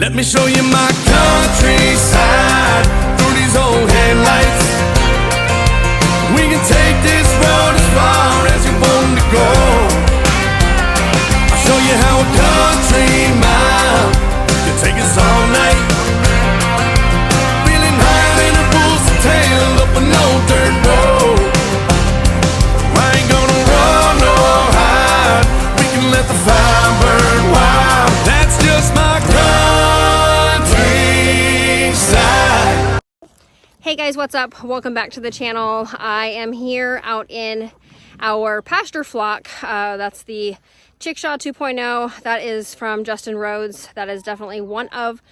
Let me show you my countryside through these old headlights. We can take this road as far as you want to go. I'll show you how a country mile can take us all night. Feeling higher than a bull's tail up an old dirt road. I ain't gonna run or hide. We can let the fire burn wild. That's just my countryside. Hey guys, what's up? Welcome back to the channel. I am here out in our pasture flock. That's the Chickshaw 2.0. That is from Justin Rhodes. That is definitely one of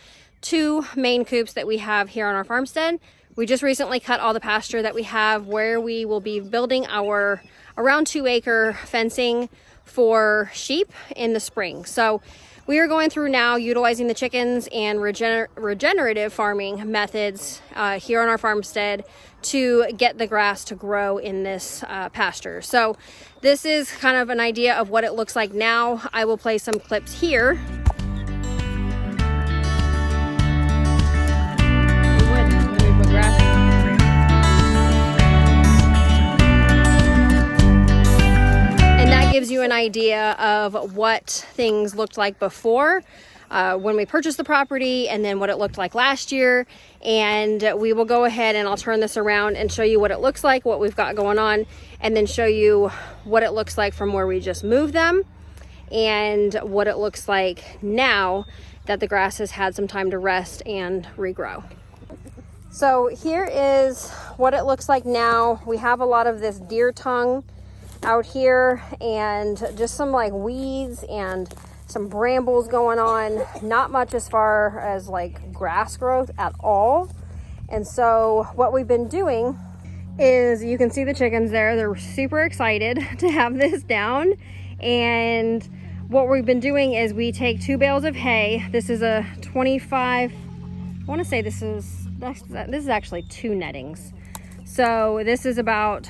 two main coops that we have here on our farmstead. We just recently cut all the pasture that we have where we will be building our around 2-acre fencing for sheep in the spring. So we are going through now utilizing the chickens and regenerative farming methods here on our farmstead to get the grass to grow in this pasture. So this is kind of an idea of what it looks like now. I will play some clips here. Gives you an idea of what things looked like before when we purchased the property, and then what it looked like last year. And we will go ahead and I'll turn this around and show you what it looks like, what we've got going on, and then show you what it looks like from where we just moved them and what it looks like now that the grass has had some time to rest and regrow. So here is what it looks like now. We have a lot of this deer tongue out here and just some like weeds and some brambles going on. Not much as far as like grass growth at all. And so what we've been doing is, you can see the chickens there. They're super excited to have this down. And what we've been doing is we take 2 bales of hay. This is a 25, I want to say this is actually 2 nettings. So this is about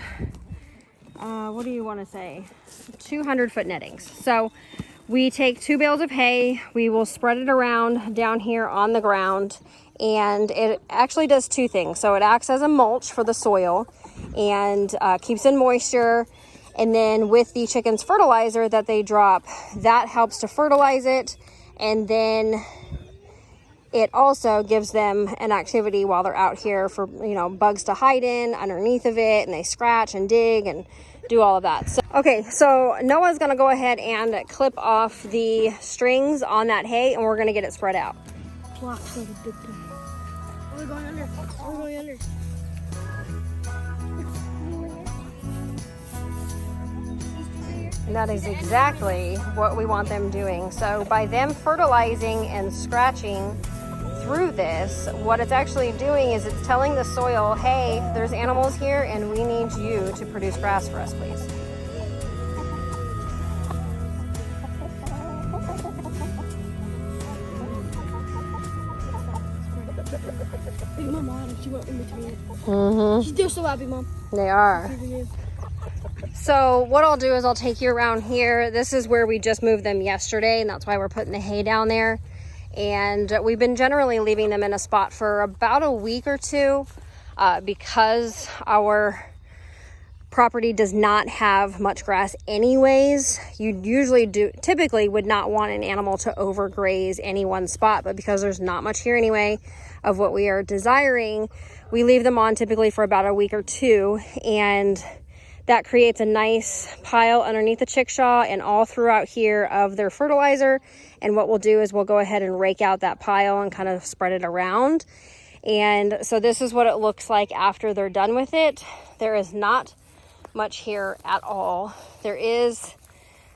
what do you want to say, 200-foot nettings. So we take 2 bales of hay, we will spread it around down here on the ground, and it actually does 2 things. So it acts as a mulch for the soil and keeps in moisture, and then with the chickens' fertilizer that they drop, that helps to fertilize it, and then it also gives them an activity while they're out here for, you know, bugs to hide in underneath of it, and they scratch and dig and do all of that. So, okay, so Noah's gonna go ahead and clip off the strings on that hay, and we're gonna get it spread out. We're going under. We're going under. And that is exactly what we want them doing. So by them fertilizing and scratching through this, what it's actually doing is it's telling the soil, hey, there's animals here and we need you to produce grass for us, please. Big Mom, she went in between. They're so happy, Mom. They are. So what I'll do is I'll take you around here. This is where we just moved them yesterday, and that's why we're putting the hay down there. And we've been generally leaving them in a spot for about a week or two because our property does not have much grass anyways. You typically would not want an animal to overgraze any one spot, but because there's not much here anyway of what we are desiring, we leave them on typically for about a week or two, and that creates a nice pile underneath the chickshaw and all throughout here of their fertilizer. And what we'll do is we'll go ahead and rake out that pile and kind of spread it around. And so this is what it looks like after they're done with it. There is not much here at all. There is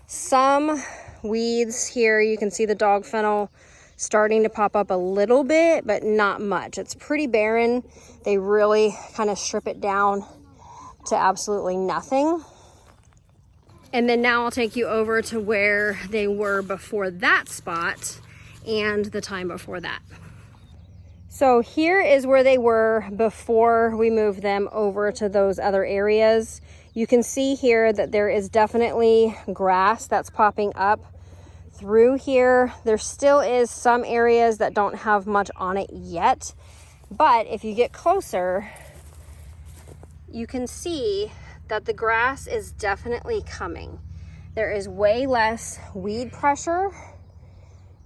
some weeds here. You can see the dog fennel starting to pop up a little bit, but not much. It's pretty barren. They really kind of strip it down to absolutely nothing. And then now I'll take you over to where they were before that spot and the time before that. So here is where they were before we moved them over to those other areas. You can see here that there is definitely grass that's popping up through here. There still is some areas that don't have much on it yet, but if you get closer, you can see that the grass is definitely coming. There is way less weed pressure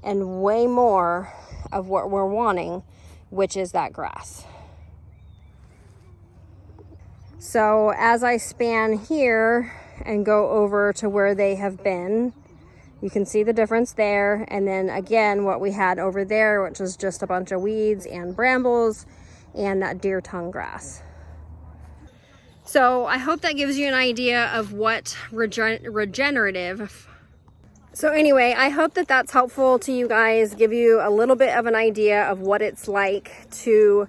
and way more of what we're wanting, which is that grass. So as I span here and go over to where they have been, you can see the difference there. And then again, what we had over there, which was just a bunch of weeds and brambles and that deer tongue grass. So I hope that gives you an idea of what regenerative. So anyway, I hope that that's helpful to you guys, give you a little bit of an idea of what it's like to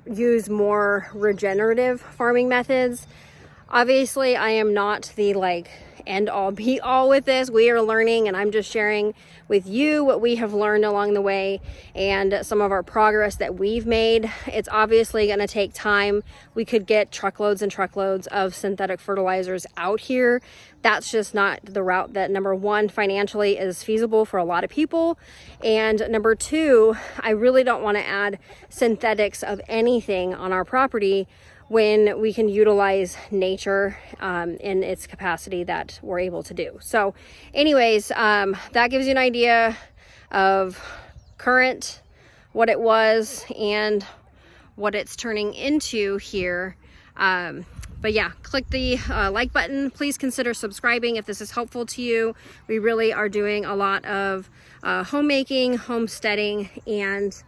use more regenerative farming methods. Obviously, I am not the end all be all with this. We are learning, and I'm just sharing with you what we have learned along the way and some of our progress that we've made. It's obviously going to take time. We could get truckloads and truckloads of synthetic fertilizers out here. That's just not the route that, number one, financially is feasible for a lot of people, and number two, I really don't want to add synthetics of anything on our property when we can utilize nature in its capacity that we're able to do. So anyways, that gives you an idea of current, what it was, and what it's turning into here. But yeah, click the like button. Please consider subscribing if this is helpful to you. We really are doing a lot of homemaking, homesteading, and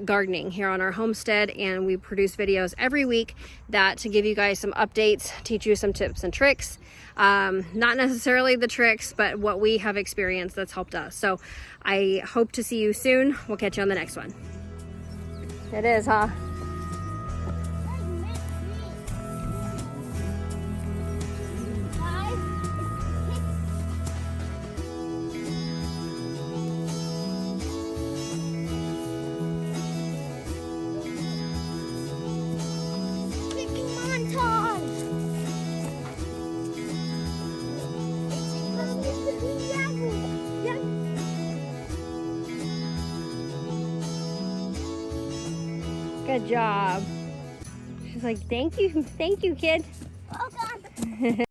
gardening here on our homestead, and we produce videos every week to give you guys some updates, teach you some tips and tricks, not necessarily the tricks, but what we have experienced that's helped us. So I hope to see you soon. We'll catch you on the next one. It is, huh? Good job. She's like, thank you, kid. Oh God.